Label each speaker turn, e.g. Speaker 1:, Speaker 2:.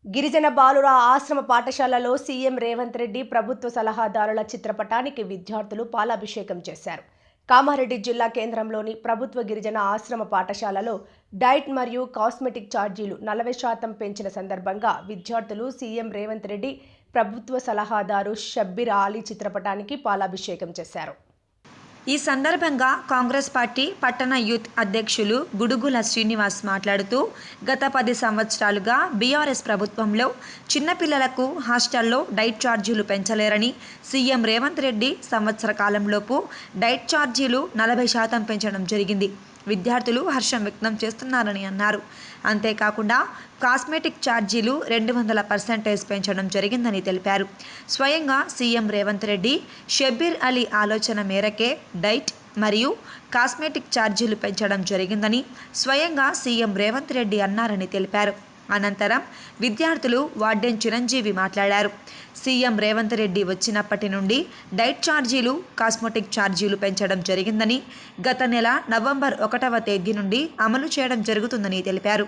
Speaker 1: గిరిజన బాలుర ఆశ్రమ పాఠశాలలో సీఎం రేవంత్ రెడ్డి ప్రభుత్వ సలహాదారుల చిత్రపటానికి విద్యార్థులు పాలాభిషేకం చేశారు. కామారెడ్డి జిల్లా కేంద్రంలోని ప్రభుత్వ గిరిజన ఆశ్రమ పాఠశాలలో డైట్ మరియు కాస్మెటిక్ ఛార్జీలు 40% పెంచిన సందర్భంగా విద్యార్థులు సీఎం రేవంత్ రెడ్డి ప్రభుత్వ సలహాదారు షబ్బీర్ ఆలీ చిత్రపటానికి పాలాభిషేకం చేశారు.
Speaker 2: ఈ సందర్భంగా కాంగ్రెస్ పార్టీ పట్టణ యూత్ అధ్యక్షులు గుడుగుల శ్రీనివాస్ మాట్లాడుతూ గత 10 సంవత్సరాలుగా బీఆర్ఎస్ ప్రభుత్వంలో చిన్నపిల్లలకు హాస్టల్లో డైట్ ఛార్జీలు పెంచలేరని, సీఎం రేవంత్ రెడ్డి సంవత్సర కాలంలోపు డైట్ ఛార్జీలు 40% పెంచడం జరిగింది. విద్యార్థులు హర్షం వ్యక్తం చేస్తున్నారని అన్నారు. అంతేకాకుండా కాస్మెటిక్ ఛార్జీలు 200% పెంచడం జరిగిందని తెలిపారు. స్వయంగా సీఎం రేవంత్ రెడ్డి షబ్బీర్ అలీ ఆలోచన మేరకే డైట్ మరియు కాస్మెటిక్ ఛార్జీలు పెంచడం జరిగిందని స్వయంగా సీఎం రేవంత్ రెడ్డి అన్నారని తెలిపారు. అనంతరం విద్యార్థులు వార్డెన్ చిరంజీవి మాట్లాడారు. సీఎం రేవంత్ రెడ్డి వచ్చినప్పటి నుండి డైట్ ఛార్జీలు, కాస్మెటిక్ ఛార్జీలు పెంచడం జరిగిందని, గత నెల నవంబర్ 1వ తేదీ నుండి అమలు చేయడం జరుగుతుందని తెలిపారు.